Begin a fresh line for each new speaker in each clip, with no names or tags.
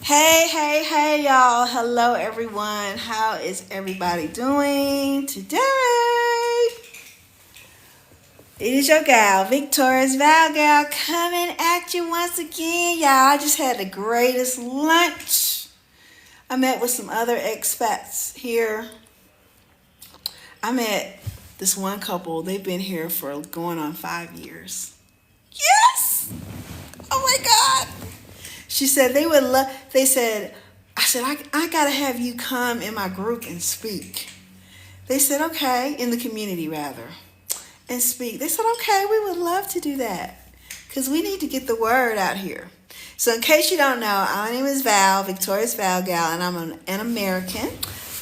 Hey, hey, hey, y'all. Hello, everyone. How is everybody doing today? It is your gal, Victoria's Val Gal, coming at you once again, y'all. I just had the greatest lunch. I met with some other expats here. I met this one couple. They've been here for going on 5 years. Yes! Oh my God! She said they would love, I said, I got to have you come in my group and speak. They said, okay, in the community rather, and speak. They said, okay, we would love to do that because we need to get the word out here. So in case you don't know, my name is Val, Victoria's Val Gal, and I'm an American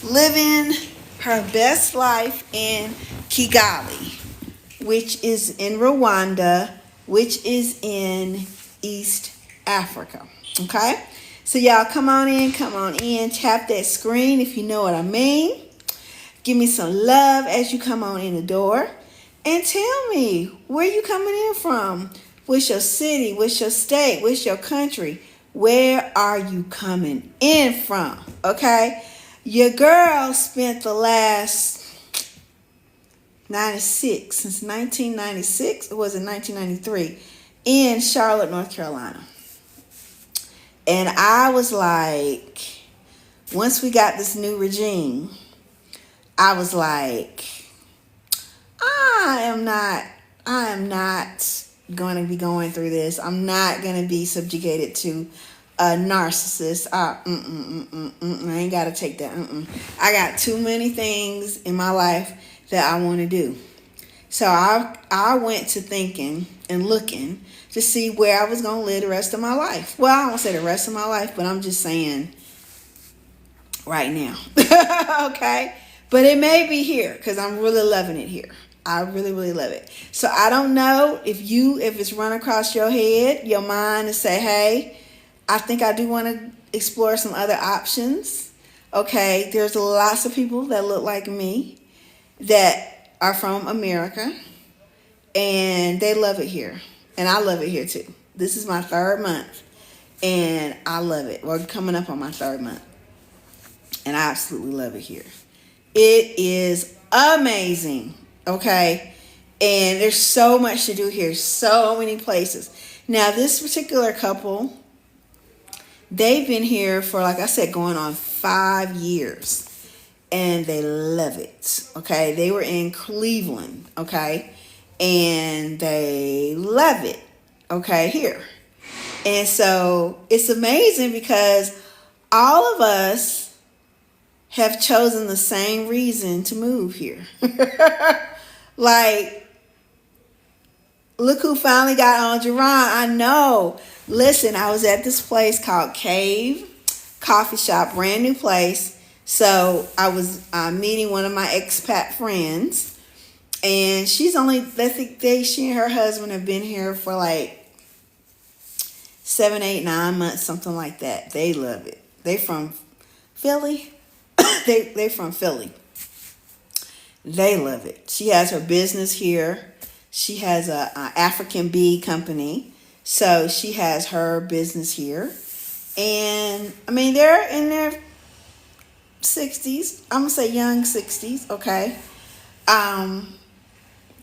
living her best life in Kigali, which is in Rwanda, which is in East Africa. Okay? So y'all come on in, tap that screen if you know what I mean. Give me some love as you come on in the door. And tell me where you coming in from. What's your city? What's your state? What's your country? Where are you coming in from? Okay? Your girl spent the last 96, since 1996, or was it 1993, in Charlotte, North Carolina. And I was like, once we got this new regime, I was like, I am not going to be going through this. I'm not going to be subjugated to a narcissist. I ain't got to take that. I got too many things in my life that I want to do. So I went to thinking and looking to see where I was going to live the rest of my life. Well, I won't say the rest of my life, but I'm just saying right now. Okay? But it may be here because I'm really loving it here. I really, really love it. So I don't know if it's run across your head, your mind, and say, hey, I think I do want to explore some other options. Okay? There's lots of people that look like me that are from America, and they love it here. And I love it here too. This is my 3rd month, and I love it. We're coming up on my 3rd month, and I absolutely love it here. It is amazing, okay? And there's so much to do here, so many places. Now, this particular couple, they've been here for, like I said, going on 5 years. And they love it, okay? They were in Cleveland, okay? And they love it, okay, here. And so it's amazing because all of us have chosen the same reason to move here. Like, look who finally got on Jerron. I know. Listen, I was at this place called Cave Coffee Shop, brand new place. So I was meeting one of my expat friends, and she's only, she and her husband have been here for like 7, 8, 9 months, something like that. They love it. They from Philly. they from Philly. They love it. She has her business here. She has a African bee company, so she has her business here. And I mean, they're in their 60s. I'm gonna say young 60s. Okay.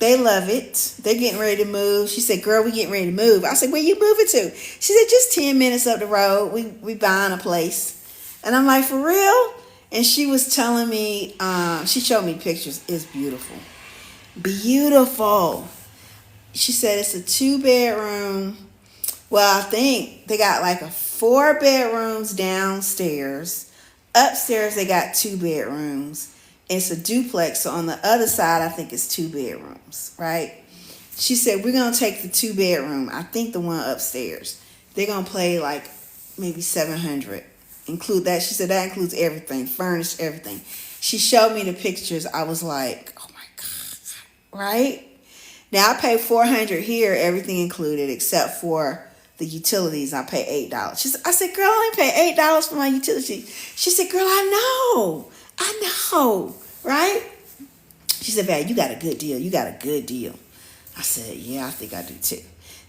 They love it. They're getting ready to move. She said, girl, we getting ready to move. I said, where you moving to? She said, just 10 minutes up the road. We buying a place. And I'm like, for real? And she was telling me, she showed me pictures. It's beautiful. Beautiful. She said it's a 2-bedroom. Well, I think they got like a 4 bedrooms downstairs. Upstairs, they got 2 bedrooms. It's a duplex, so on the other side, I think it's 2 bedrooms, right? She said, we're going to take the 2 bedroom. I think the one upstairs. They're going to pay like maybe $700. Include that. She said that includes everything, furnished, everything. She showed me the pictures. I was like, oh my God, right? Now, I pay $400 here, everything included, except for the utilities. I pay $8. I said, girl, I only pay $8 for my utilities. She said, girl, I know, right? She said, Val, you got a good deal. You got a good deal. I said, yeah, I think I do too.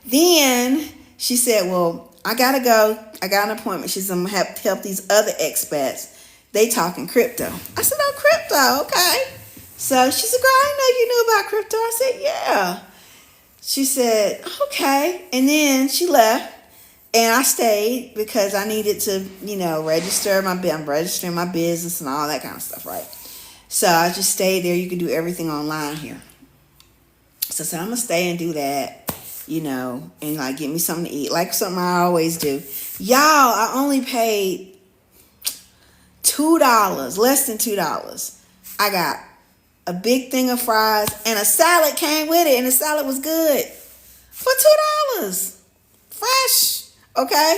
Then she said, well, I gotta go. I got an appointment. She's gonna have to help these other expats. They talking crypto. I said, oh, crypto, okay. So she said, girl, I didn't know you knew about crypto. I said, yeah. She said, okay. And then she left. And I stayed because I needed to, I'm registering my business and all that kind of stuff, right? So I just stayed there. You can do everything online here. So I said, I'm going to stay and do that, and like get me something to eat, like something I always do. Y'all, I only paid $2, less than $2. I got a big thing of fries and a salad came with it, and the salad was good for $2. Fresh. Okay,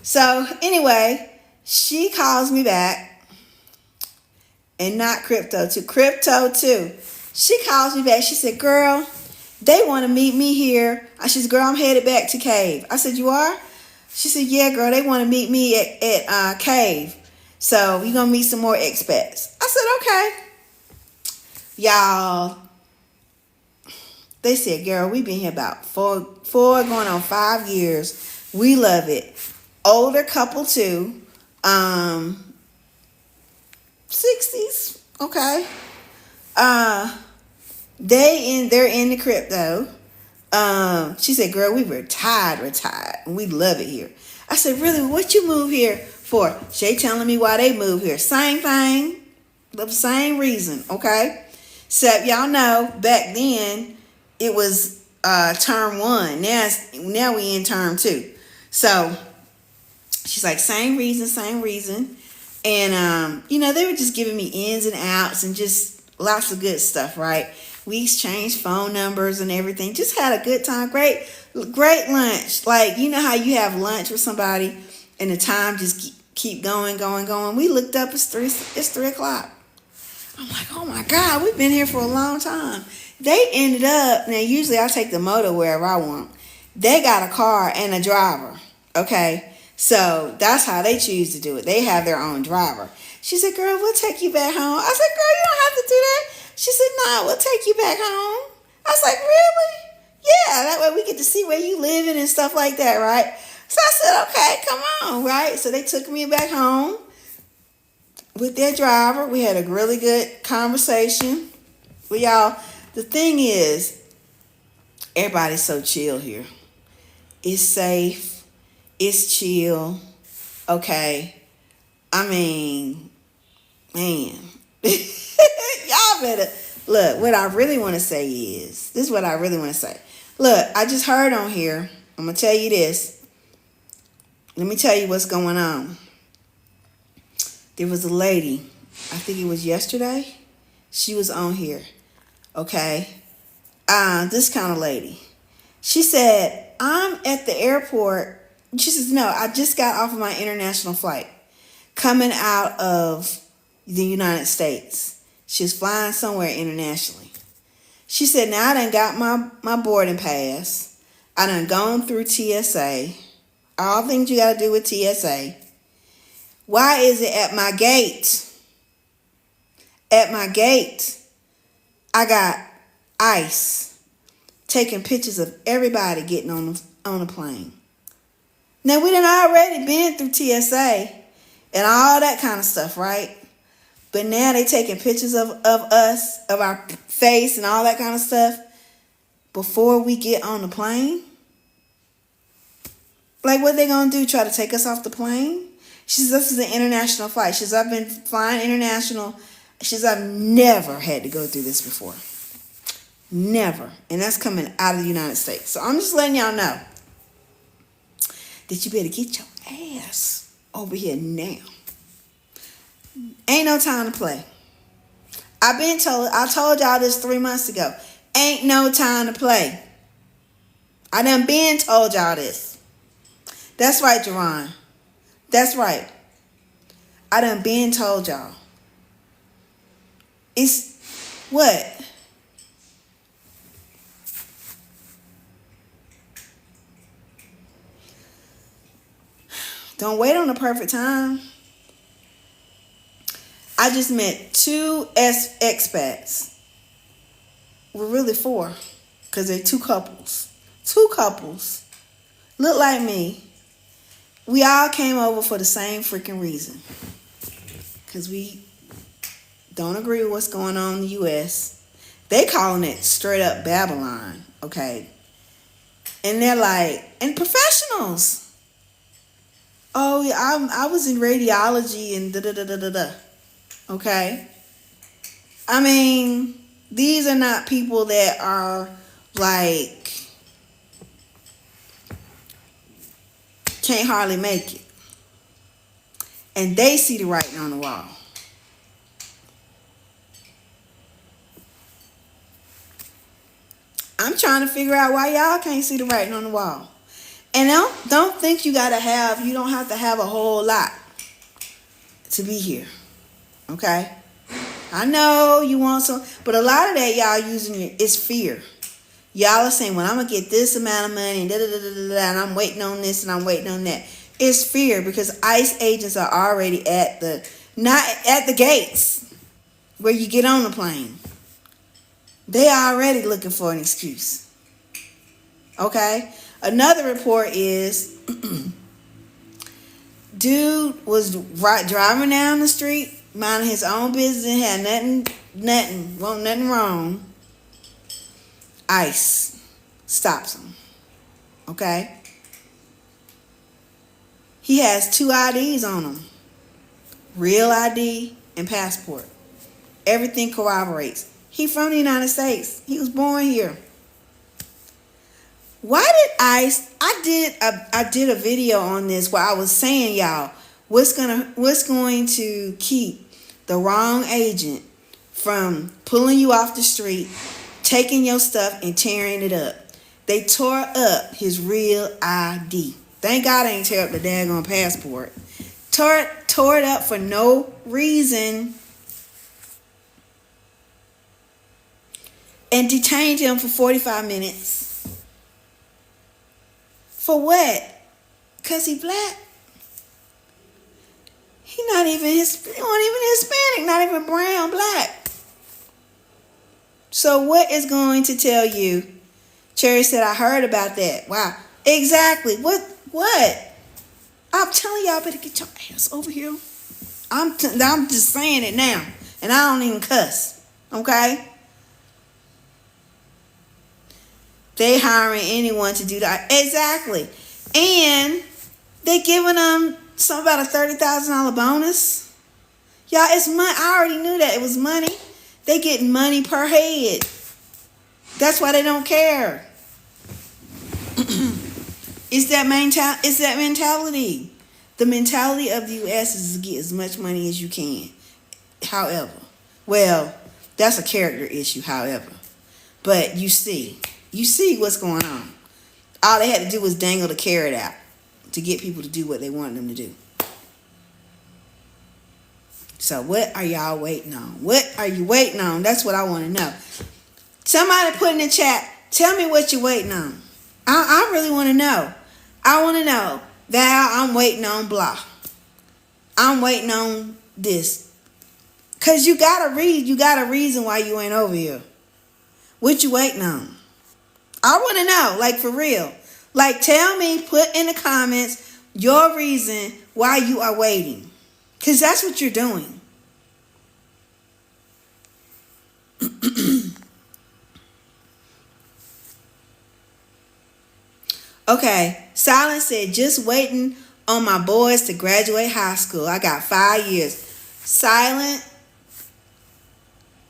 so anyway, she calls me back, and not crypto too, crypto too. She calls me back. She said, girl, they want to meet me here. I said, girl, I'm headed back to Cave. I said, you are? She said, yeah, girl, they want to meet me at Cave. So you're going to meet some more expats. I said, okay. Y'all, they said, girl, we've been here about four going on 5 years. We love it. Older couple too. 60s. Okay. They're in the crypto. She said, girl, we retired. And we love it here. I said, really? What you move here for? She telling me why they moved here. Same thing. The same reason. Okay. So y'all know back then it was term 1. Now we in term 2. So she's like, same reason. And, they were just giving me ins and outs and just lots of good stuff, right? We exchanged phone numbers and everything. Just had a good time. Great lunch. Like, you know how you have lunch with somebody and the time just keep going. We looked up, it's 3 o'clock. I'm like, oh my God, we've been here for a long time. They ended up, now usually I take the motor wherever I want. They got a car and a driver. Okay, so that's how they choose to do it. They have their own driver. She said, girl, we'll take you back home. I said, girl, you don't have to do that. She said, no, we'll take you back home. I was like, really? Yeah, that way we get to see where you living and stuff like that, right? So I said, okay, come on, right? So they took me back home with their driver. We had a really good conversation. Well, y'all, the thing is, everybody's so chill here. It's safe. It's chill. Okay. I mean, man. Y'all better look. What I really want to say is, this is what I really want to say. Look, I just heard on here. I'm going to tell you this. Let me tell you what's going on. There was a lady, I think it was yesterday. She was on here. Okay. This kind of lady. She said, I'm at the airport. She says, no, I just got off of my international flight coming out of the United States. She was flying somewhere internationally. She said, now I done got my boarding pass. I done gone through TSA. All things you got to do with TSA. Why is it at my gate? At my gate, I got ICE taking pictures of everybody getting on the plane. Now, we done already been through TSA and all that kind of stuff, right? But now they taking pictures of us, of our face and all that kind of stuff before we get on the plane. Like, what they going to do, try to take us off the plane? She says, this is an international flight. She says, I've been flying international. She says, I've never had to go through this before. Never. And that's coming out of the United States. So I'm just letting y'all know that you better get your ass over here now. Ain't no time to play. I told y'all this 3 months ago. Ain't no time to play. I done been told y'all this. That's right, Jerron. That's right. I done been told y'all. It's what? Don't wait on the perfect time. I just met 2 expats. Well, really 4. Because they're 2 couples. 2 couples. Look like me. We all came over for the same freaking reason. Because we don't agree with what's going on in the U.S. They calling it straight up Babylon, okay? And they're like, and professionals. Oh, yeah, I was in radiology and da-da-da-da-da-da. Okay? I mean, these are not people that are like, can't hardly make it. And they see the writing on the wall. I'm trying to figure out why y'all can't see the writing on the wall. And don't think you don't have to have a whole lot to be here. Okay? I know you want some, but a lot of that y'all using is fear. Y'all are saying, well, I'm going to get this amount of money and and I'm waiting on this and I'm waiting on that. It's fear because ICE agents are already not at the gates where you get on the plane. They are already looking for an excuse. Okay? Another report is dude was driving down the street, minding his own business, and had nothing wrong. ICE stops him. Okay? He has 2 IDs on him. Real ID and passport. Everything corroborates. He from the United States. He was born here. Why did ICE? I did a video on this where I was saying, y'all, what's going to keep the wrong agent from pulling you off the street, taking your stuff and tearing it up? They tore up his real ID. Thank God I ain't tear up the daggone passport. Tore it up for no reason. And detained him for 45 minutes. For what? Because he black. He wasn't even Hispanic, not even brown, black. So what is going to tell you? Cherry said, I heard about that. Wow. Exactly. What? I'm telling y'all, better get your ass over here. I'm just saying it now. And I don't even cuss. Okay? They hiring anyone to do that. Exactly. And they giving them something about a $30,000 bonus. Y'all, it's money. I already knew that. It was money. They getting money per head. That's why they don't care. It's that mentality. The mentality of the U.S. is to get as much money as you can. However, well, that's a character issue, however. But you see what's going on. All they had to do was dangle the carrot out to get people to do what they wanted them to do. So what are y'all waiting on? What are you waiting on? That's what I want to know. Somebody put in the chat, tell me what you're waiting on. I really want to know. I want to know. Val, I'm waiting on blah. I'm waiting on this. Because you got a reason why you ain't over here. What you waiting on? I want to know, like for real. Like tell me, put in the comments your reason why you are waiting. Because that's what you're doing. Okay, Silence said, just waiting on my boys to graduate high school. I got 5 years. Silent,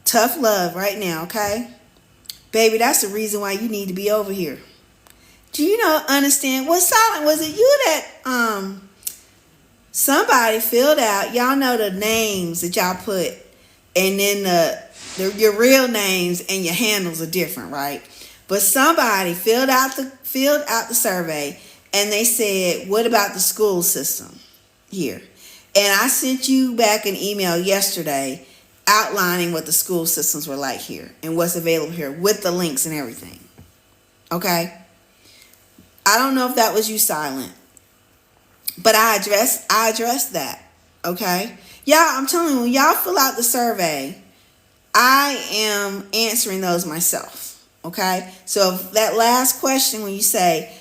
tough love right now, okay? Baby, that's the reason why you need to be over here. Do you understand? What Silent, was it you that somebody filled out? Y'all know the names that y'all put, and then your real names and your handles are different, right? But somebody filled out the survey, and they said, what about the school system here? And I sent you back an email yesterday outlining what the school systems were like here and what's available here with the links and everything. Okay? I don't know if that was you, Silent, but I addressed that. Okay? Y'all, I'm telling you, when y'all fill out the survey, I am answering those myself. Okay? So if that last question when you say,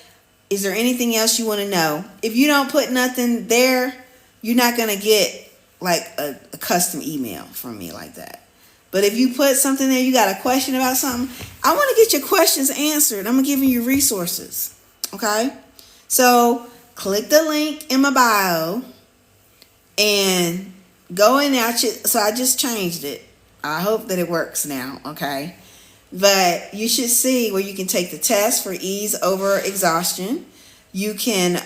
Is there anything else you want to know? If you don't put nothing there, you're not going to get like a custom email from me like that. But if you put something there, you got a question about something, I want to get your questions answered. I'm going to give you resources. Okay? So click the link in my bio and go in there. So I just changed it. I hope that it works now. Okay? But you should see where you can take the test for ease over exhaustion. You can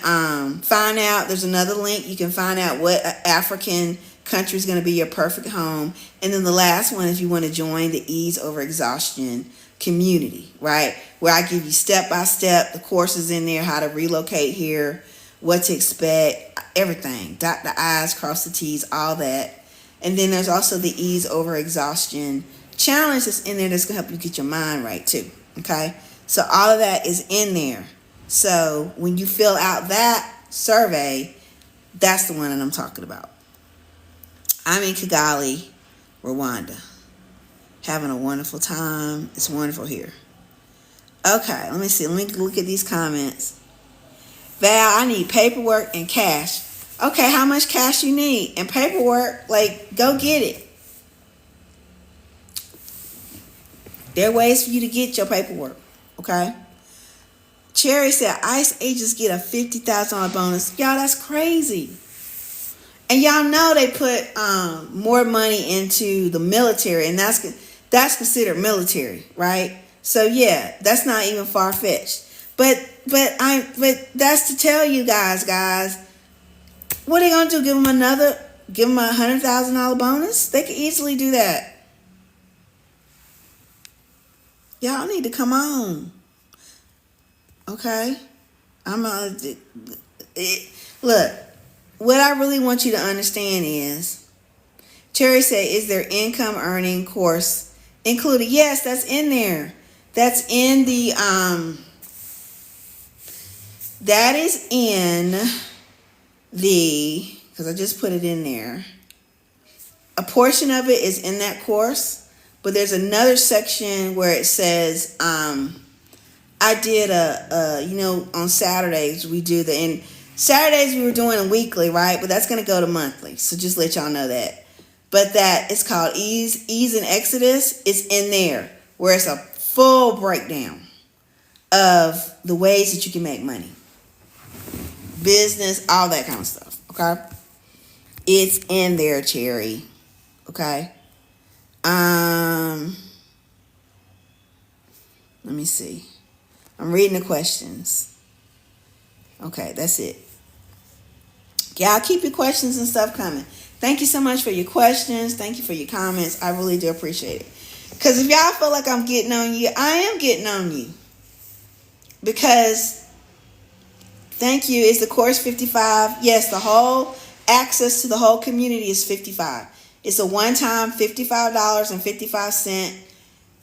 find out, there's another link. You can find out what African country is going to be your perfect home. And then the last one is you want to join the ease over exhaustion community, right? Where I give you step by step, the courses in there, how to relocate here, what to expect, everything. Dot the I's, cross the T's, all that. And then there's also the ease over exhaustion challenge that's in there that's going to help you get your mind right too. Okay? So all of that is in there. So when you fill out that survey, that's the one that I'm talking about. I'm in Kigali, Rwanda. Having a wonderful time. It's wonderful here. Okay, let me see. Let me look at these comments. Val, I need paperwork and cash. Okay, how much cash you need? And paperwork, like, go get it. There are ways for you to get your paperwork, okay? Cherry said ICE agents get a $50,000 bonus. Y'all, that's crazy. And y'all know they put more money into the military, and that's considered military, right? So yeah, that's not even far-fetched. But that's to tell you guys, what are they gonna do? Give them a $100,000 bonus? They could easily do that. Y'all need to come on. Okay? Look, what I really want you to understand is, Terry said, is there income earning course included? Yes, that's in there. That's in the, that is in the, because I just put it in there. A portion of it is in that course. But there's another section where it says, I did on Saturdays Saturdays we were doing a weekly, right? But that's going to go to monthly. So just let y'all know that. But that it's called Ease and Exodus. It's in there where it's a full breakdown of the ways that you can make money. Business, all that kind of stuff. Okay? It's in there, Cherry. Okay? Let me see. I'm reading the questions. Okay, that's it. Y'all keep your questions and stuff coming. Thank you so much for your questions. Thank you for your comments. I really do appreciate it. Because if y'all feel like I'm getting on you, I am getting on you. Because, thank you, is the course 55? Yes, the whole access to the whole community is 55. It's a one-time $55.55.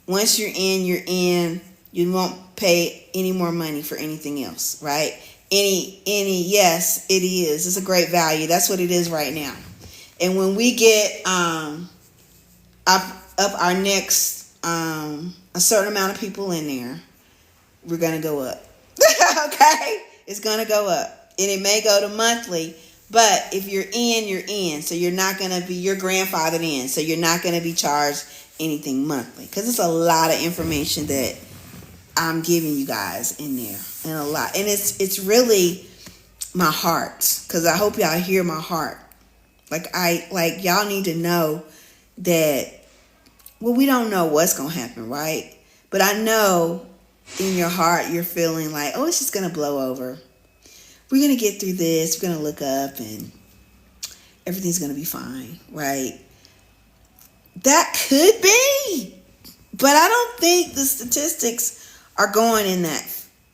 Once you're in, you're in. You won't pay any more money for anything else, right? Yes, it is. It's a great value. That's what it is right now. And when we get up our next a certain amount of people in there, we're gonna go up. Okay? It's gonna go up. And it may go to monthly. But if you're in, you're in. So you're grandfathered in. So you're not going to be charged anything monthly. Because it's a lot of information that I'm giving you guys in there. And a lot. And it's really my heart. Because I hope y'all hear my heart. Like y'all need to know that, well, we don't know what's going to happen, right? But I know in your heart you're feeling like, oh, it's just going to blow over. We're going to get through this. We're going to look up and everything's going to be fine, right? That could be. But I don't think the statistics are going in that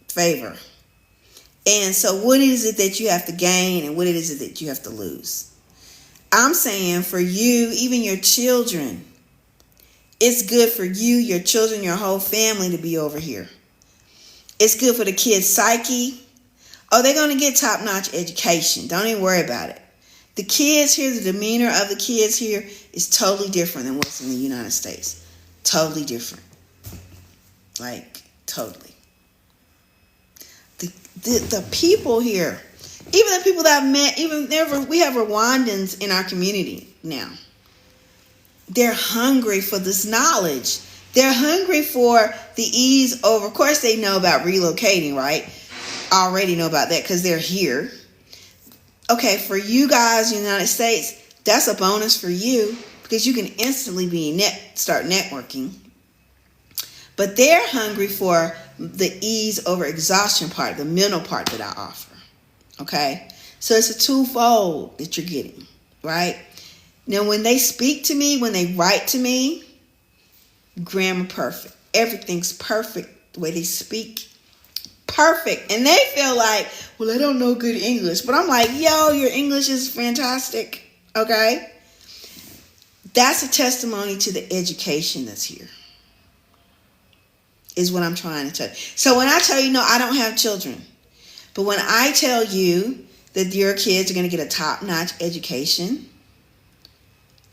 favor. And so what is it that you have to gain and what is it that you have to lose? I'm saying for you, even your children, it's good for you, your children, your whole family to be over here. It's good for the kids' psyche. Oh, they're going to get top-notch education. Don't even worry about it. The kids here, the demeanor of the kids here is totally different than what's in the United States. Totally different. Like, totally. the people here, even the people that I've met, we have Rwandans in our community now. They're hungry for this knowledge. They're hungry for the ease over. Of course, they know about relocating, right? I already know about that because they're here. Okay, for you guys in the United States, that's a bonus for you because you can instantly start networking. But they're hungry for the ease over exhaustion part, the mental part that I offer. Okay? So it's a twofold that you're getting, right? Now, when they speak to me, when they write to me, grammar perfect. Everything's perfect. The way they speak, perfect. And they feel like, well, I don't know good English. But I'm like, yo, your English is fantastic. Okay? That's a testimony to the education that's here. Is what I'm trying to tell you. So when I tell you, no, I don't have children. But when I tell you that your kids are going to get a top-notch education,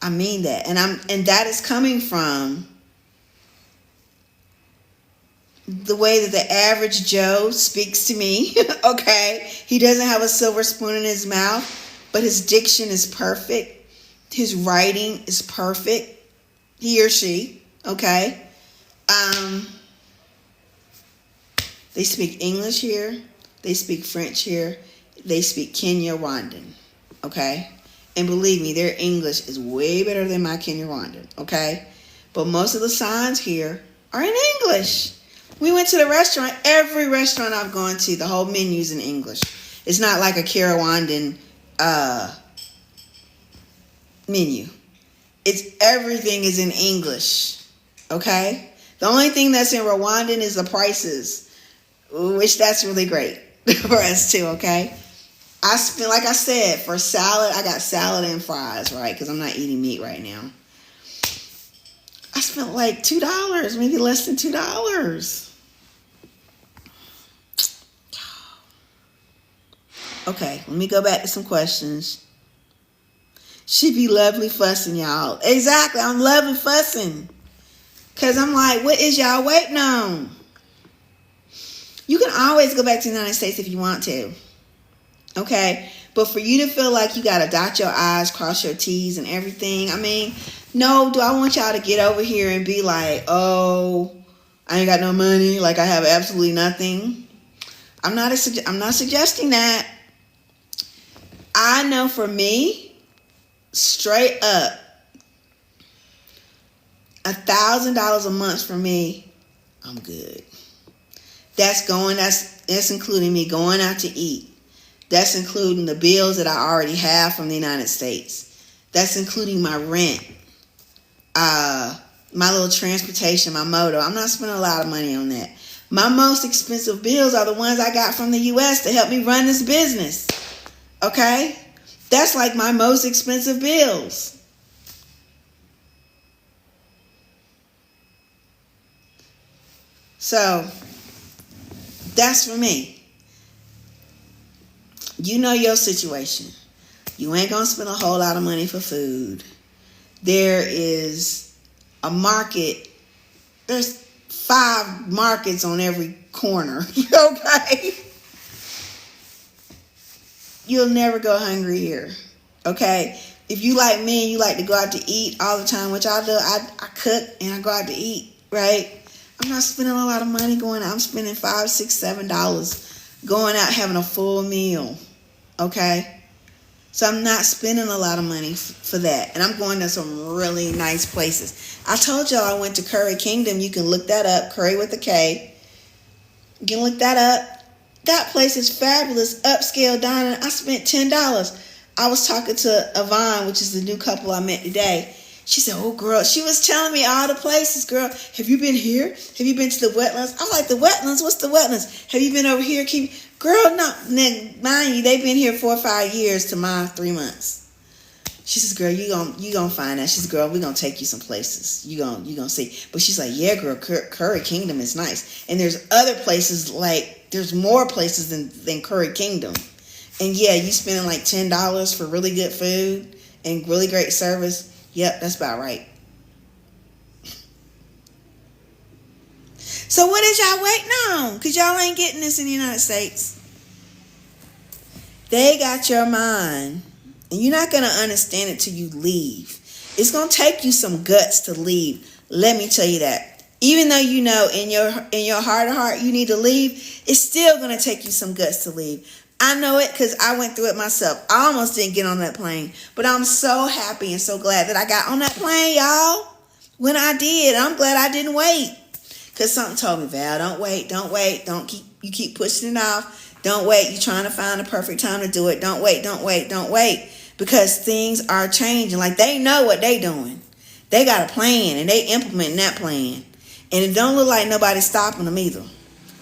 I mean that. And that is coming from the way that the average Joe speaks to me. Okay? He doesn't have a silver spoon in his mouth, but his diction is perfect. His writing is perfect. He or she. Okay? They speak English here. They speak French here. They speak Kenya-Rwandan. Okay? And believe me, their English is way better than my Kenya-Rwandan. Okay? But most of the signs here are in English. We went to the restaurant. Every restaurant I've gone to, the whole menu's in English. It's not like a Kenya-Rwandan menu. Everything is in English. Okay? The only thing that's in Rwandan is the prices, which that's really great for us too, okay? I spent, like I said, for salad, I got salad and fries, right? Because I'm not eating meat right now. I spent like $2, maybe less than $2. Okay, let me go back to some questions. She be lovely fussing, y'all. Exactly, I'm lovely fussing. Because I'm like, what is y'all waiting on? You can always go back to the United States if you want to. Okay? But for you to feel like you got to dot your I's, cross your T's and everything, I mean, no, do I want y'all to get over here and be like, oh, I ain't got no money, like I have absolutely nothing? I'm not suggesting that. I know for me, straight up, $1,000 a month for me, I'm good. That's including me going out to eat. That's including the bills that I already have from the United States. That's including my rent, my little transportation, my motor. I'm not spending a lot of money on that. My most expensive bills are the ones I got from the U.S. to help me run this business. Okay? That's like my most expensive bills. So that's for me. You know your situation. You ain't going to spend a whole lot of money for food. There is a market. There's 5 markets on every corner. Okay? You'll never go hungry here. Okay? If you like me and you like to go out to eat all the time, which I do, I cook and I go out to eat, right? I'm not spending a lot of money going out. I'm spending $5, $6, $7 going out having a full meal. Okay? So I'm not spending a lot of money for that. And I'm going to some really nice places. I told y'all I went to Curry Kingdom. You can look that up. Curry with a K. You can look that up. That place is fabulous. Upscale dining. I spent $10. I was talking to Yvonne, which is the new couple I met today. She said, oh, girl. She was telling me all the places, girl. Have you been here? Have you been to the wetlands? I'm like, the wetlands? What's the wetlands? Have you been over here? Girl, no. Mind you, they've been here 4 or 5 years to my 3 months. She says, girl, you gonna find out. She says, girl, we're going to take you some places. You gonna see. But she's like, yeah, girl, Curry Kingdom is nice. And there's other places, like, there's more places than Curry Kingdom. And yeah, you spending like $10 for really good food and really great service. Yep, that's about right. So what is y'all waiting on? Because y'all ain't getting this in the United States. They got your mind. And you're not going to understand it till you leave. It's going to take you some guts to leave. Let me tell you that. Even though you know in your heart of heart you need to leave, it's still going to take you some guts to leave. I know it because I went through it myself. I almost didn't get on that plane. But I'm so happy and so glad that I got on that plane, y'all. When I did, I'm glad I didn't wait. Because something told me, Val, don't wait. You keep pushing it off. Don't wait. You're trying to find the perfect time to do it. Don't wait. Because things are changing. Like, they know what they doing. They got a plan, and they implementing that plan. And it don't look like nobody's stopping them either.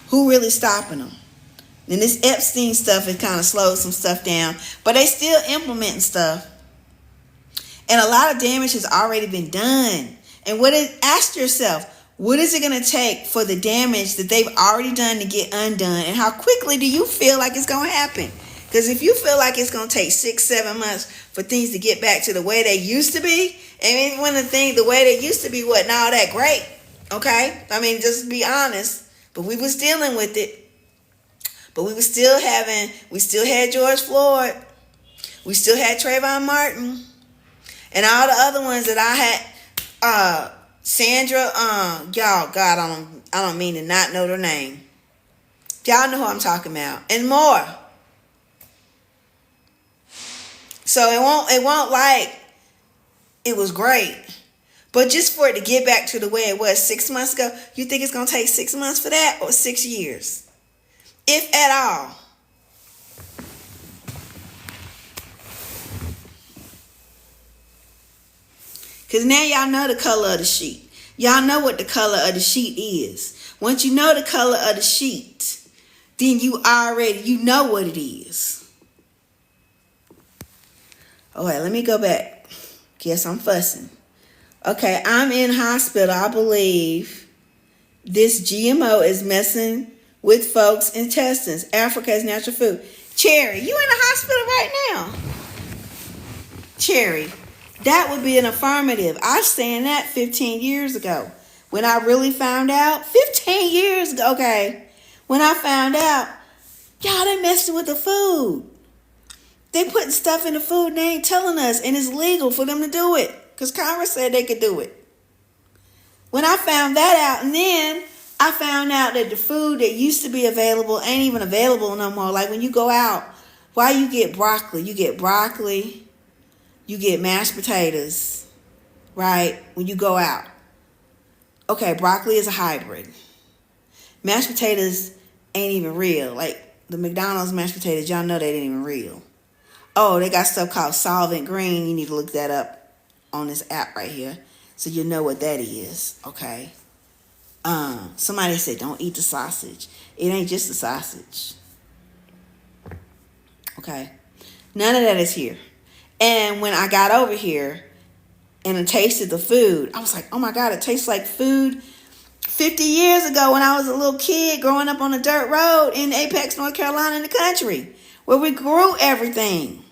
Who really stopping them? And this Epstein stuff has kind of slowed some stuff down. But they still implementing stuff. And a lot of damage has already been done. And ask yourself, what is it going to take for the damage that they've already done to get undone? And how quickly do you feel like it's going to happen? Because if you feel like it's going to take 6-7 months for things to get back to the way they used to be, and one of the things, the way they used to be wasn't all that great, okay? I mean, just be honest. But we was dealing with it. But we still had George Floyd. We still had Trayvon Martin. And all the other ones that I had, Sandra, y'all, God, I don't mean to not know their name. Y'all know who I'm talking about. And more. So it won't like it was great. But just for it to get back to the way it was 6 months ago, you think it's going to take 6 months for that or 6 years? If at all. Because now y'all know the color of the sheet. Y'all know what the color of the sheet is. Once you know the color of the sheet, then you know what it is. All right, let me go back. Guess I'm fussing. Okay, I'm in hospital. I believe this GMO is messing with folks' intestines. Africa is natural food. Cherry, you in the hospital right now? Cherry, that would be an affirmative. I was saying that 15 years ago. When I really found out, 15 years ago, okay. When I found out, y'all, they messing with the food. They putting stuff in the food and they ain't telling us, and it's legal for them to do it because Congress said they could do it. When I found that out, and then I found out that the food that used to be available ain't even available no more. Like when you go out, why you get broccoli? You get mashed potatoes, right? When you go out. Okay, broccoli is a hybrid. Mashed potatoes ain't even real. Like the McDonald's mashed potatoes, y'all know they ain't even real. Oh, they got stuff called Solvent Green. You need to look that up on this app right here so you know what that is, okay? Somebody said don't eat the sausage. It ain't just the sausage. Okay? None of that is here. And when I got over here and I tasted the food, I was like, oh my God, it tastes like food 50 years ago when I was a little kid growing up on a dirt road in Apex, North Carolina in the country where we grew everything.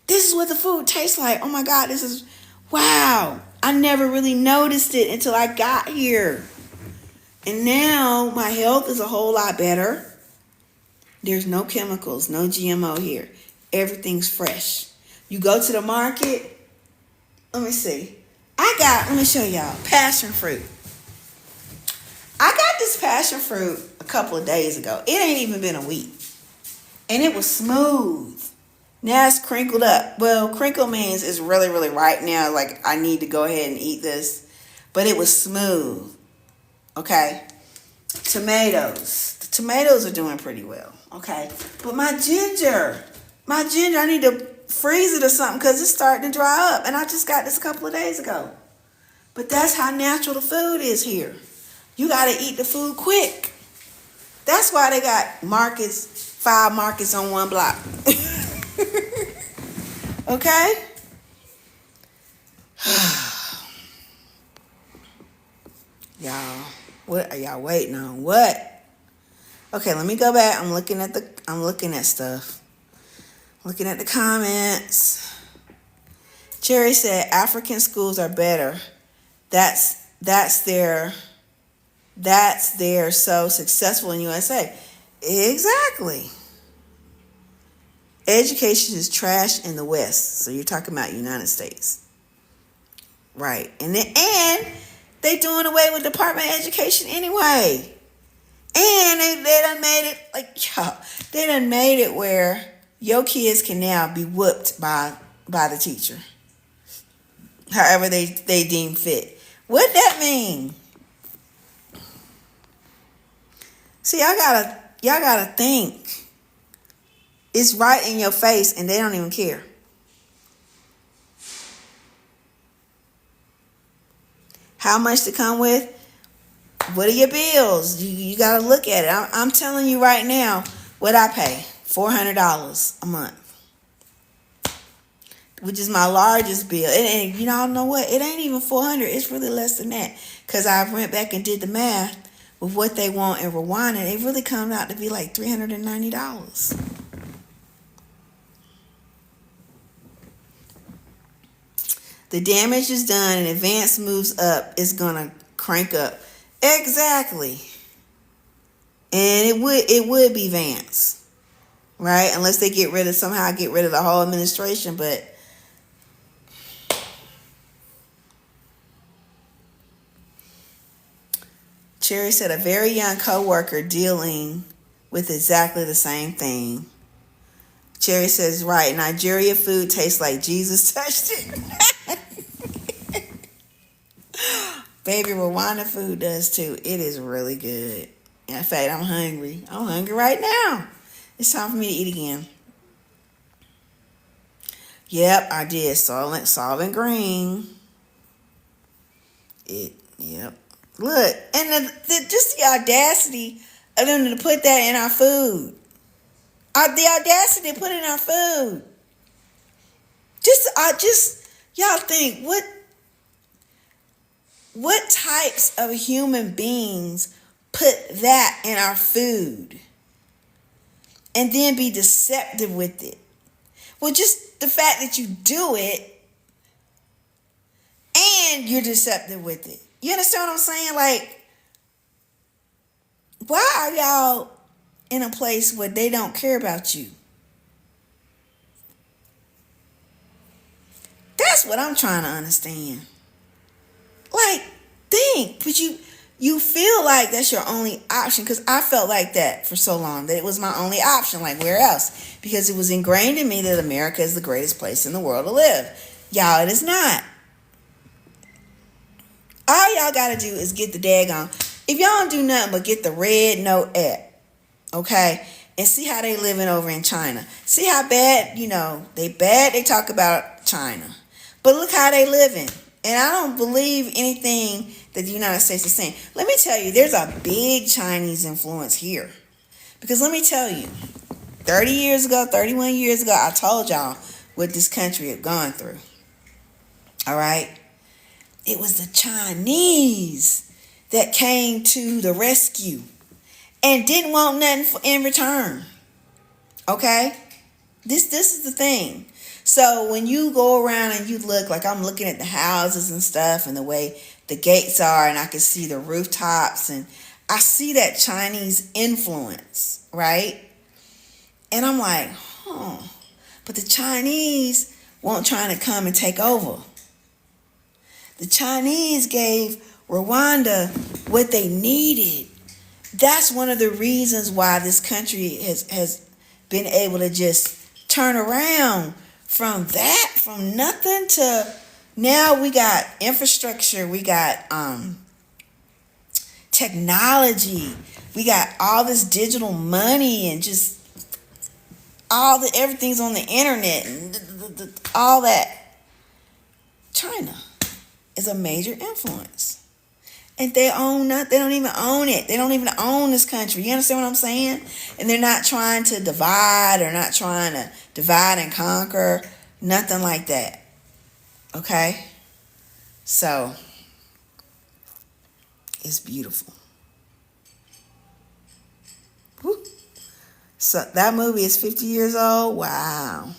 This is what the food tastes like. Oh my God, this is, wow. I never really noticed it until I got here. And now my health is a whole lot better. There's no chemicals, no GMO here. Everything's fresh. You go to the market. Let me see. Let me show y'all. Passion fruit. I got this passion fruit a couple of days ago. It ain't even been a week. And it was smooth. Now it's crinkled up. Well, crinkle means it's really, really right now. Like I need to go ahead and eat this. But it was smooth. Okay. Tomatoes. The tomatoes are doing pretty well. Okay. But my ginger, I need to freeze it or something because it's starting to dry up. And I just got this a couple of days ago. But that's how natural the food is here. You got to eat the food quick. That's why they got markets, 5 markets on one block. Okay? Y'all, what are y'all waiting on? What? Okay, let me go back. I'm looking at stuff. Looking at the comments. Cherry said African schools are better. That's their they're so successful in USA. Exactly. Education is trash in the West. So you're talking about United States. Right. And they doing away with Department of Education anyway. And they done made it like, y'all, they done made it where your kids can now be whooped by the teacher. However they deem fit. What that mean? See, y'all gotta think. It's right in your face and they don't even care. How much to come with? What are your bills? You got to look at it. I'm telling you right now what I pay. $400 a month. Which is my largest bill. And you know what? It ain't even $400. It's really less than that. Because I went back and did the math with what they want in Rwanda. It really comes out to be like $390. The damage is done and advance moves up. It's going to crank up. Exactly. And it would be Vance. Right? Unless they somehow get rid of the whole administration. But Cherry said a very young co-worker dealing with exactly the same thing. Cherry says, right, Nigeria food tastes like Jesus touched it. Baby, Rwanda food does too. It is really good. In fact, I'm hungry. I'm hungry right now. It's time for me to eat again. Yep, I did. Solvent green. Yep. Look, and just the audacity of them to put that in our food. The audacity to put it in our food. Y'all think, what types of human beings put that in our food and then be deceptive with it? Well, just the fact that you do it and you're deceptive with it. You understand what I'm saying? Like, why are y'all in a place where they don't care about you? That's what I'm trying to understand. Like, think, but you feel like that's your only option, because I felt like that for so long, that it was my only option. Like, where else? Because it was ingrained in me that America is the greatest place in the world to live. Y'all, it is not. All y'all gotta do is get the daggone. If y'all don't do nothing but get the red note app, okay, and see how they living over in China. See how bad, they talk about China. But look how they living. And I don't believe anything that the United States is saying. Let me tell you, there's a big Chinese influence here. Because let me tell you, 31 years ago, I told y'all what this country had gone through. All right? It was the Chinese that came to the rescue and didn't want nothing in return. Okay? This is the thing. So when you go around and you look, like I'm looking at the houses and stuff and the way the gates are, and I can see the rooftops, and I see that Chinese influence, right? And I'm like, but the Chinese weren't trying to come and take over. The Chinese gave Rwanda what they needed. That's one of the reasons why this country has been able to just turn around from nothing to now. We got infrastructure, we got technology, we got all this digital money, and just everything's on the internet and all that. China is a major influence. And they don't even own it. They don't even own this country. You understand what I'm saying? And they're not trying to divide, or not trying to divide and conquer. Nothing like that. Okay? So, it's beautiful. Woo. So, that movie is 50 years old. Wow.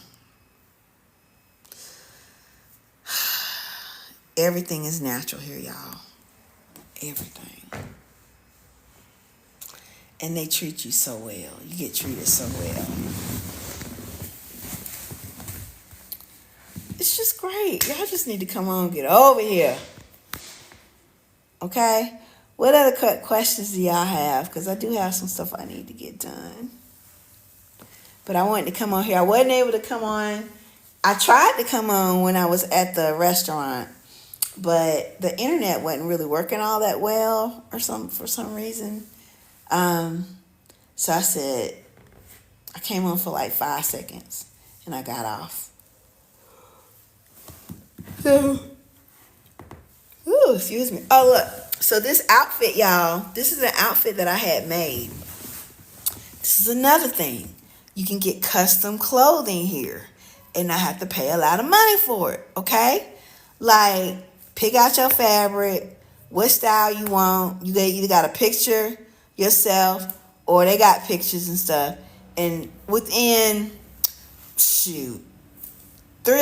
Everything is natural here, y'all. Everything. and they treat you so well. You get treated so well. It's just great. Y'all just need to come on, get over here. Okay? What other questions do y'all have? Because I do have some stuff I need to get done. But I wanted to come on here. I wasn't able to come on. I tried to come on when I was at the restaurant, but the internet wasn't really working all that well for some reason. So I said, I came on for like 5 seconds and I got off. So, excuse me. Oh, look. So this outfit, y'all, this is an outfit that I had made. This is another thing. You can get custom clothing here and not have to pay a lot of money for it, okay? Like, pick out your fabric, what style you want. You either got a picture yourself or they got pictures and stuff. And within, 3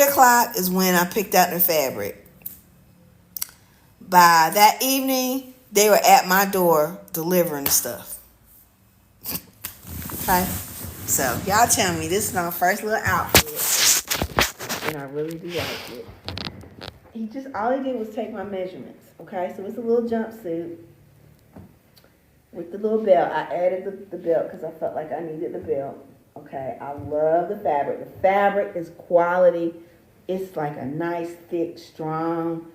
o'clock is when I picked out the fabric. By that evening, they were at my door delivering the stuff. Okay? So, y'all tell me, this is my first little outfit. And I really do like it. All he did was take my measurements. Okay? So, it's a little jumpsuit with the little belt. I added the belt because I felt like I needed the belt. Okay? I love the fabric. The fabric is quality. It's like a nice, thick, strong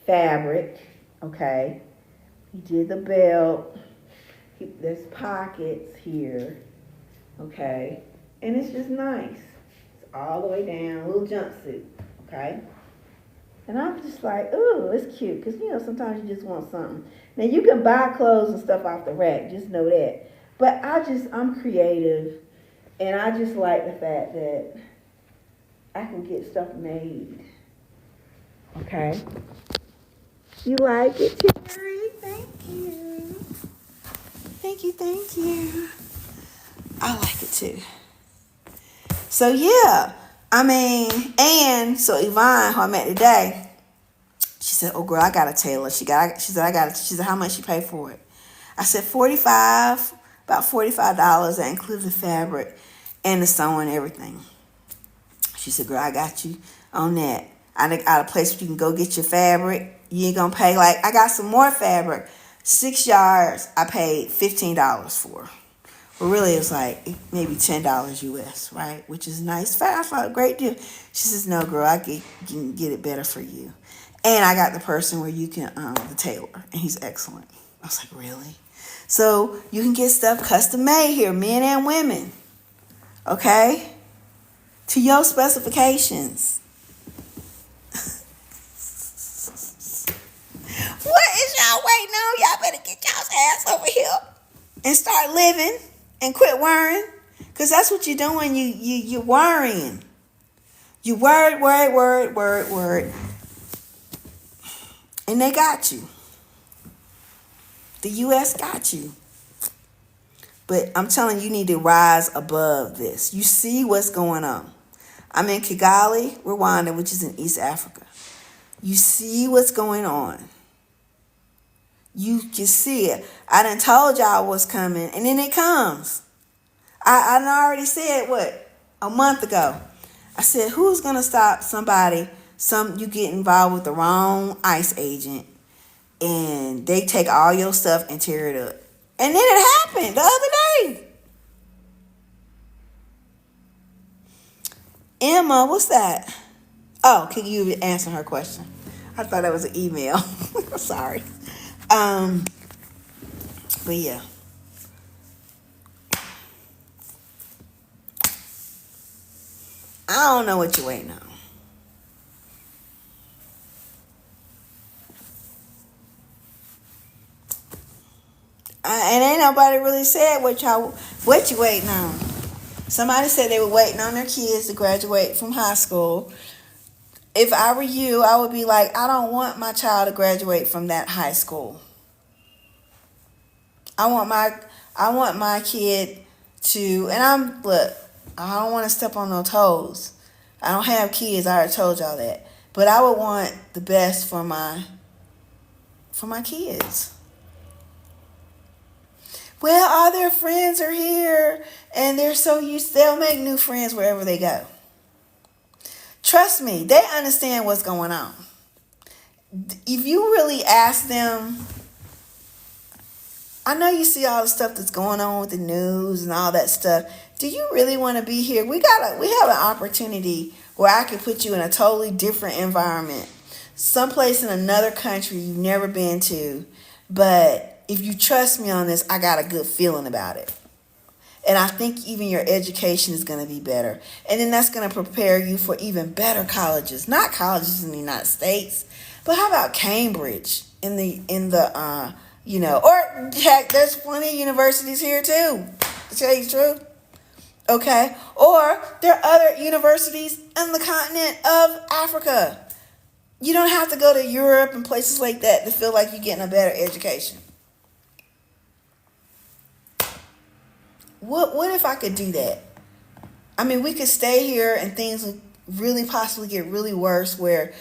fabric. Okay? He did the belt. There's pockets here. Okay, and it's just nice. It's all the way down, little jumpsuit. Okay, and I'm just like, ooh, it's cute, because sometimes you just want something. Now you can buy clothes and stuff off the rack, just know that. But I'm creative, and I just like the fact that I can get stuff made. Okay, you like it, Terry? Thank you. Thank you. I like it too. So yeah, and so Yvonne, who I met today, she said, "Oh girl, I got a tailor." She said, "How much you pay for it?" I said, about $45. That includes the fabric and the sewing and everything. She said, "Girl, I got you on that. I got a place where you can go get your fabric. You ain't gonna pay I got some more fabric, 6 yards. I paid $15 for." But really, it's like maybe $10 US, right? Which is nice. I thought a great deal. She says, "No, girl, I can get it better for you." And I got the person where you can, the tailor, and he's excellent. I was like, really? So you can get stuff custom made here, men and women. Okay? To your specifications. What is y'all waiting on? Y'all better get y'all's ass over here and start living. And quit worrying, because that's what you're doing. You're worrying. You worried. And they got you. The U.S. got you. But I'm telling you, you need to rise above this. You see what's going on. I'm in Kigali, Rwanda, which is in East Africa. You see what's going on. You can see it. I done told y'all what's coming, and then it comes. I already said, a month ago. I said, who's going to stop you get involved with the wrong ICE agent, and they take all your stuff and tear it up. And then it happened the other day. Emma, what's that? Oh, can you answer her question? I thought that was an email. Sorry. But yeah. I don't know what you're waiting on. And ain't nobody really said what you waiting on. Somebody said they were waiting on their kids to graduate from high school. If I were you, I would be like, I don't want my child to graduate from that high school. I want my kid to, and I don't want to step on no toes. I don't have kids, I already told y'all that. But I would want the best for my kids. Well, all their friends are here and they're so used, they'll make new friends wherever they go. Trust me, they understand what's going on. If you really ask them, I know you see all the stuff that's going on with the news and all that stuff. Do you really want to be here? We have an opportunity where I can put you in a totally different environment, someplace in another country you've never been to. But if you trust me on this, I got a good feeling about it. And I think even your education is going to be better. And then that's going to prepare you for even better colleges. Not colleges in the United States, but how about Cambridge or heck, there's plenty of universities here too, to tell you the truth. Okay? Or there are other universities on the continent of Africa. You don't have to go to Europe and places like that to feel like you're getting a better education. What if I could do that? I mean, we could stay here and things would really possibly get really worse where,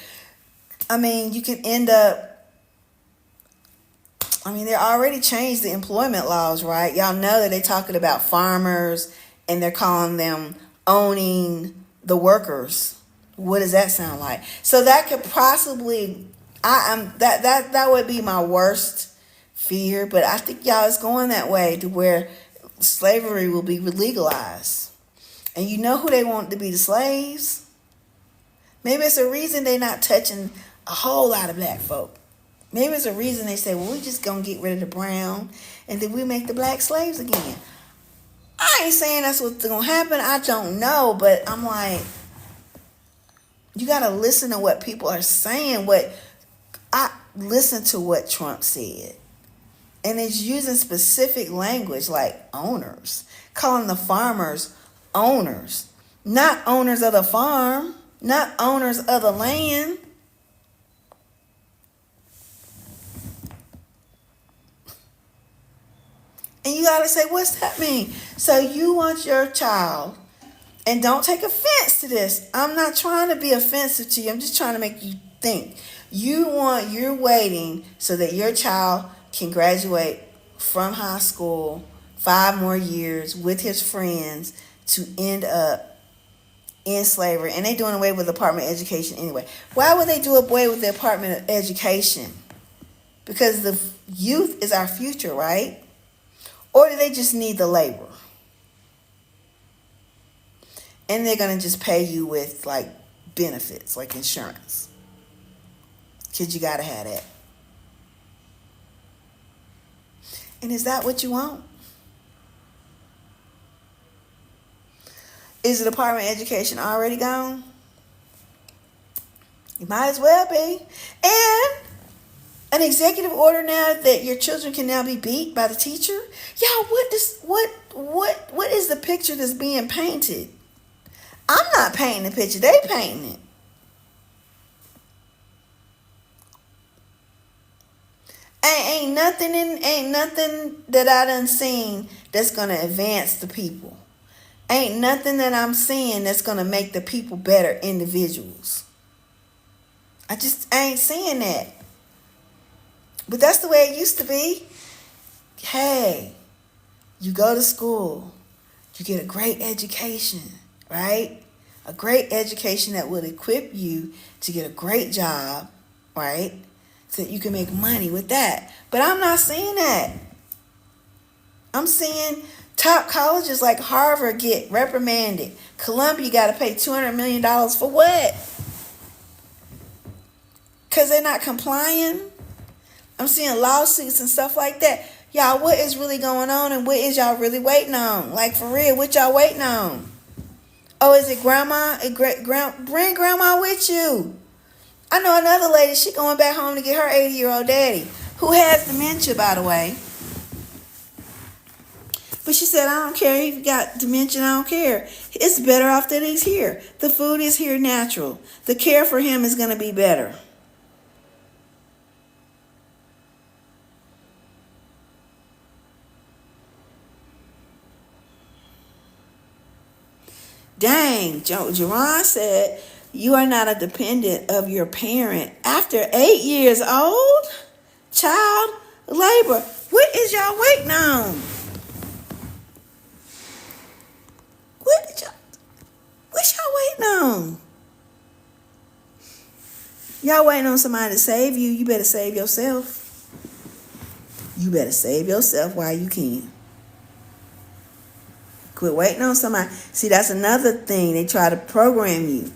I mean, you can end up, I mean, they already changed the employment laws, right? Y'all know that they're talking about farmers and they're calling them owning the workers. What does that sound like? So that could possibly, that would be my worst fear, but I think y'all is going that way to where slavery will be legalized. And you know who they want to be the slaves? Maybe it's a reason they're not touching a whole lot of black folk. Maybe it's a reason they say, well, we're just going to get rid of the brown and then we make the black slaves again. I ain't saying that's what's going to happen. I don't know, but I'm like, you got to listen to what people are saying. Listen to what Trump said. And it's using specific language like owners, calling the farmers owners, not owners of the farm, not owners of the land. And you got to say, what's that mean? So you want your child, and don't take offense to this. I'm not trying to be offensive to you. I'm just trying to make you think. You're waiting so that your child can graduate from high school 5 more years with his friends to end up in slavery. And they're doing away with the Department of Education anyway. Why would they do away with the Department of Education? Because the youth is our future, right? Or do they just need the labor? And they're going to just pay you with like benefits, like insurance. Because you got to have that. And is that what you want? Is the Department of Education already gone? You might as well be. And an executive order now that your children can now be beat by the teacher. Y'all, what is the picture that's being painted? I'm not painting the picture. They painting it. Ain't nothing that I done seen that's gonna advance the people. Ain't nothing that I'm seeing that's gonna make the people better individuals. I ain't seeing that. But that's the way it used to be. Hey, you go to school, you get a great education, right? A great education that will equip you to get a great job, right? So that you can make money with that. But I'm not seeing that. I'm seeing top colleges like Harvard get reprimanded. Columbia got to pay $200 million for what? Because they're not complying. I'm seeing lawsuits and stuff like that. Y'all, what is really going on and what is y'all really waiting on? Like, for real, what y'all waiting on? Oh, is it grandma? Bring grandma with you. I know another lady, she going back home to get her 80-year-old daddy, who has dementia, by the way. But she said, I don't care if you got dementia, I don't care. It's better off that he's here. The food is here natural. The care for him is going to be better. Dang, Jerron said, you are not a dependent of your parent after 8 years old? Child labor. What is y'all waiting on? on. Y'all waiting on somebody to save you. You better save yourself. You better save yourself while you can. Quit waiting on somebody. See, that's another thing. They try to program you.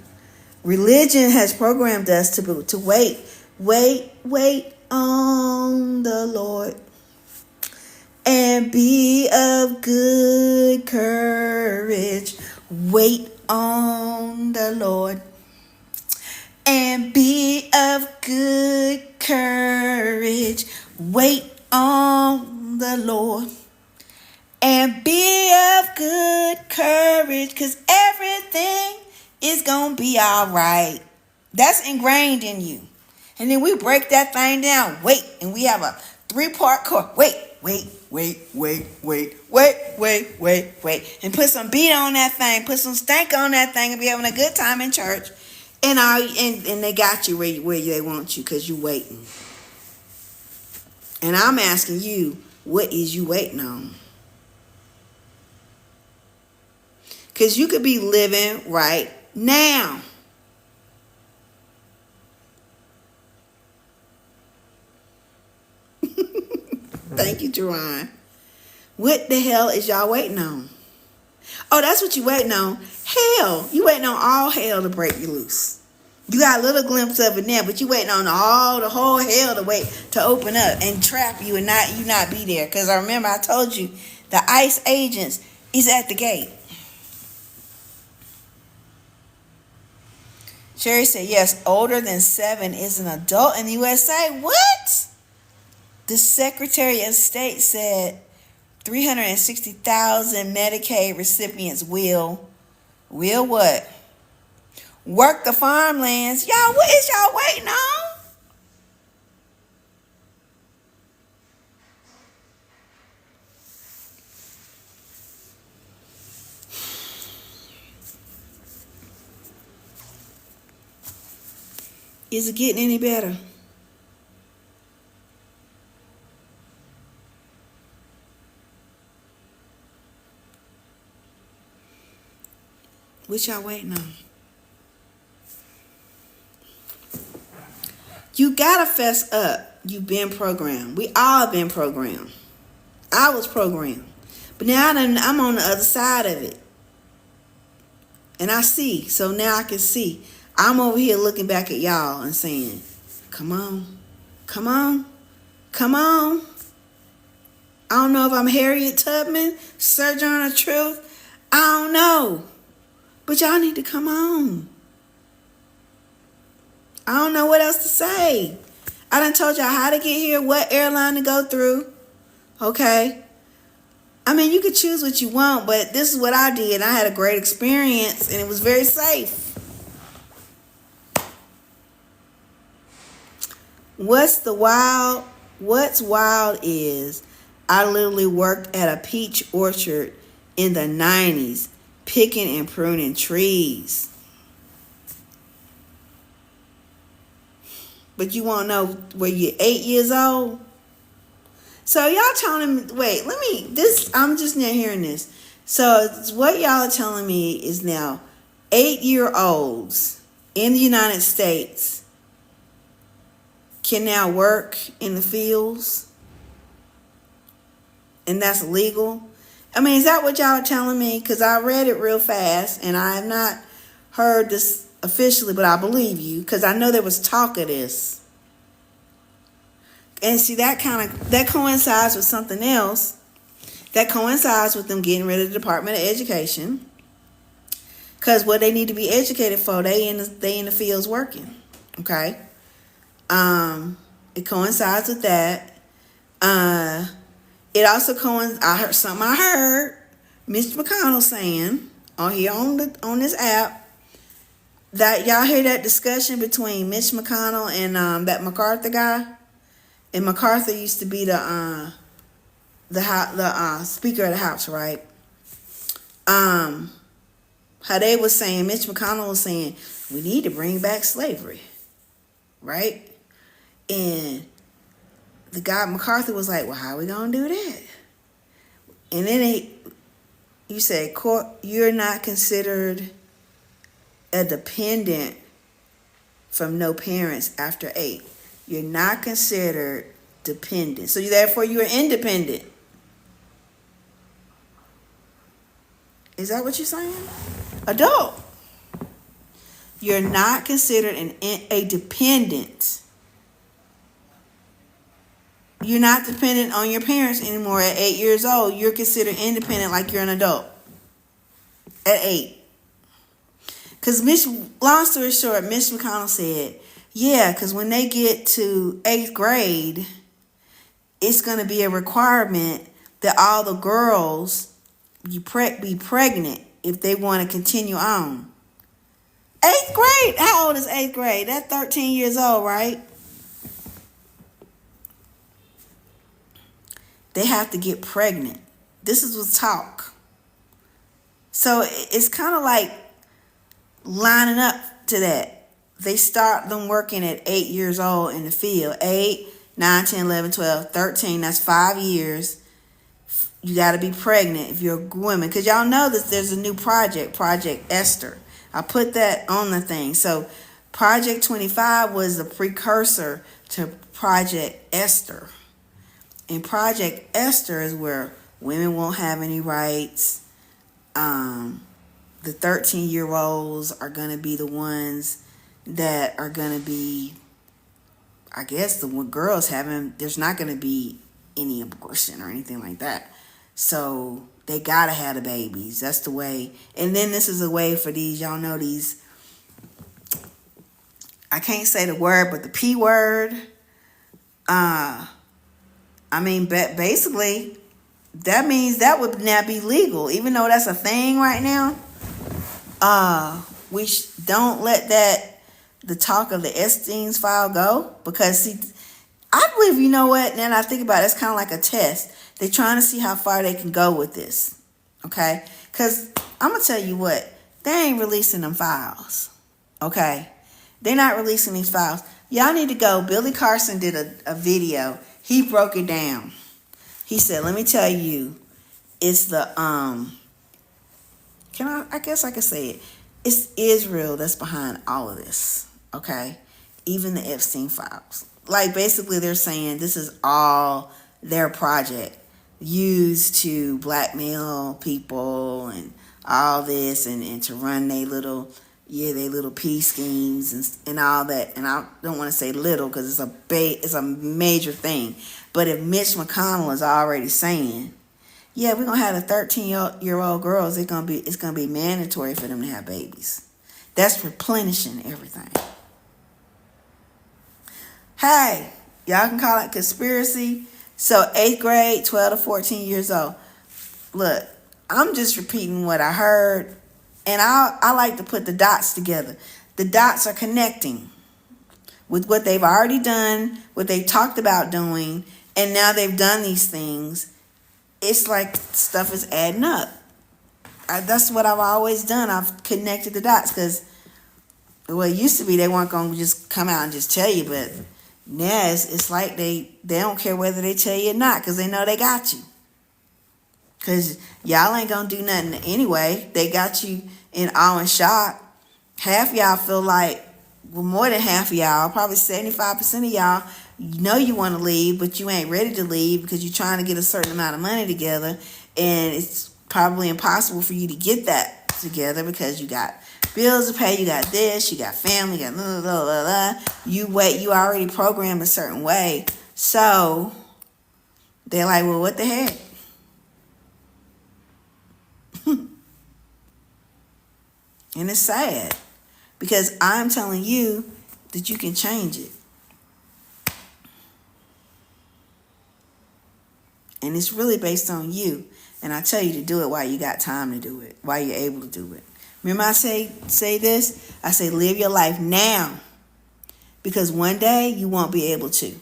Religion has programmed us to wait. Wait on the Lord. And be of good courage. Wait on the Lord. And be of good courage. Wait on the Lord. And be of good courage, because everything is going to be all right. That's ingrained in you. And then we break that thing down. Wait. And we have a 3-part chord. Wait. And put some beat on that thing. Put some stank on that thing and be having a good time in church. And they got you where they want you because you're waiting. And I'm asking you, what is you waiting on? Because you could be living right now. Thank you, Jerron. What the hell is y'all waiting on? Oh, that's what you waiting on. Hell, you waiting on all hell to break you loose. You got a little glimpse of it now, but you waiting on the whole hell to open up and trap you and not be there. Because I remember I told you the ICE agents is at the gate. Sherry said, yes, older than 7 is an adult in the USA. What? The Secretary of State said 360,000 Medicaid recipients will what? Work the farmlands. Y'all, what is y'all waiting on? Is it getting any better? What y'all waiting on? You gotta fess up. You've been programmed. We all been programmed. I was programmed. But now I'm on the other side of it. And I see. So now I can see. I'm over here looking back at y'all and saying, come on. Come on. Come on. I don't know if I'm Harriet Tubman, Sojourner Truth. I don't know. But y'all need to come on. I don't know what else to say. I done told y'all how to get here, what airline to go through. Okay? I mean, you could choose what you want, but this is what I did. I had a great experience, and it was very safe. What's wild is I literally worked at a peach orchard in the 90s, picking and pruning trees. But you want to know, were you 8 years old? So y'all telling me, I'm just now hearing this. So what y'all are telling me is now 8-year-olds in the United States can now work in the fields, and that's legal. I mean, is that what y'all are telling me? Because I read it real fast, and I have not heard this officially, but I believe you, because I know there was talk of this. And see, that coincides with something else. That coincides with them getting rid of the Department of Education. Because what they need to be educated for, they in the fields working. Okay? It coincides with that. It also coincides. I heard Mr. McConnell saying on here on this app that y'all hear that discussion between Mitch McConnell and that MacArthur guy. And MacArthur used to be the Speaker of the House, right? How they was saying, Mitch McConnell was saying, we need to bring back slavery, right? And the guy MacArthur was like, well, how are we gonna do that? And then you said, you're not considered a dependent from no parents after 8. You're not considered dependent. So therefore you're independent. Is that what you're saying? Adult. You're not considered a dependent. You're not dependent on your parents anymore at 8 years old. You're considered independent like you're an adult at 8. Because long story short, Miss McConnell said, yeah, because when they get to 8th grade, it's going to be a requirement that all the girls be pregnant if they want to continue on. 8th grade? How old is 8th grade? That's 13 years old, right? They have to get pregnant. This is what's talk. So it's kind of like lining up to that. They start them working at 8 years old in the field. 8, 9, 10, 11, 12, 13. That's 5 years. You got to be pregnant if you're a woman. Because y'all know that there's a new project, Project Esther. I put that on the thing. So Project 25 was the precursor to Project Esther. And Project Esther is where women won't have any rights. The 13-year-olds are going to be the ones that are going to be, I guess, the girls having, there's not going to be any abortion or anything like that. So they got to have the babies. That's the way. And then this is a way for these, y'all know these, I can't say the word, but the P word. Basically, that means that would now be legal, even though that's a thing right now. We don't let the talk of the Epstein's file go, because see, I believe, you know what, now that I think about it, it's kind of like a test. They're trying to see how far they can go with this, okay? Because I'm going to tell you what, they ain't releasing them files, okay? They're not releasing these files. Y'all need to go. Billy Carson did a video. He broke it down. He said, let me tell you, it's the, I guess I could say it. It's Israel that's behind all of this, okay? Even the Epstein files. Like, basically, they're saying this is all their project used to blackmail people and all this and to run their little peace schemes and all that. And I don't want to say little because it's a major thing. But if Mitch McConnell is already saying, yeah, we're gonna have the 13-year-old girls, it's gonna be mandatory for them to have babies. That's replenishing everything. Hey, y'all can call it conspiracy. So 8th grade, 12 to 14 years old. Look, I'm just repeating what I heard, and I like to put the dots together. The dots are connecting with what they've already done, what they talked about doing, and now they've done these things. It's like stuff is adding up. That's what I've always done. I've connected the dots, because it used to be they weren't going to just come out and just tell you, but now it's like they don't care whether they tell you or not, because they know they got you. Because y'all ain't going to do nothing anyway. They got you in awe and shock. Half y'all feel like, well, more than half of y'all, probably 75% of y'all, you know you want to leave, but you ain't ready to leave because you're trying to get a certain amount of money together, and it's probably impossible for you to get that together because you got bills to pay, you got this, you got family, you got blah, blah, blah, blah. You already programmed a certain way. So they're like, well, what the heck? And it's sad, because I'm telling you that you can change it. And it's really based on you. And I tell you to do it while you got time to do it, while you're able to do it. Remember I say this? I say live your life now, because one day you won't be able to.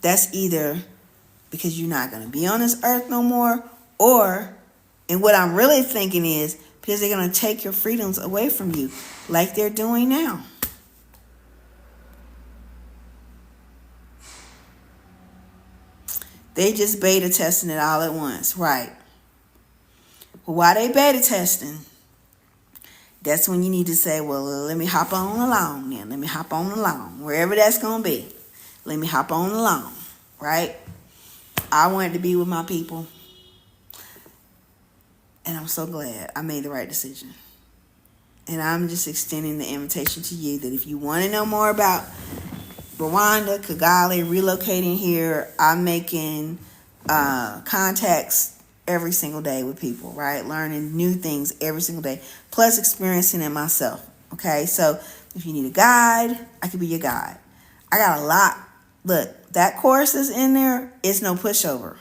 That's either because you're not going to be on this earth no more, or, and what I'm really thinking is, because they're going to take your freedoms away from you like they're doing now. They just beta testing it all at once, right? Well, why they beta testing? That's when you need to say, well, let me hop on along then. Let me hop on along. Wherever that's going to be. Let me hop on along. Right? I wanted to be with my people. And I'm so glad I made the right decision. And I'm just extending the invitation to you that if you want to know more about Rwanda, Kigali, relocating here, I'm making contacts every single day with people, right? Learning new things every single day, plus experiencing it myself. Okay, so if you need a guide, I could be your guide. I got a lot. Look, that course is in there. It's no pushover.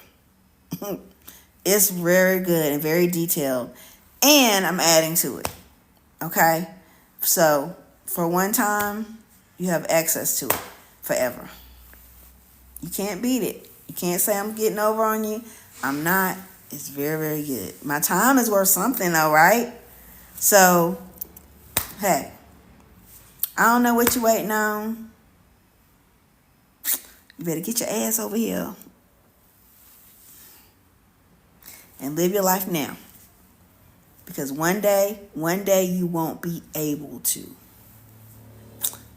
It's very good and very detailed, and I'm adding to it. Okay, so for one time, you have access to it forever. You can't beat it. You can't say I'm getting over on you. I'm not. It's very, very good. My time is worth something though, right? So, hey, I don't know what you're waiting on. You better get your ass over here and live your life now. Because one day you won't be able to.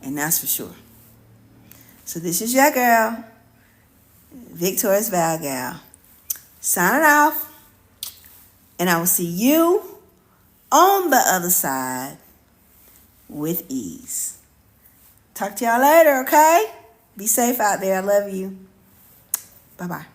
And that's for sure. So this is your girl, Victorious Val Gal, signing off. And I will see you on the other side with ease. Talk to y'all later, okay? Be safe out there. I love you. Bye-bye.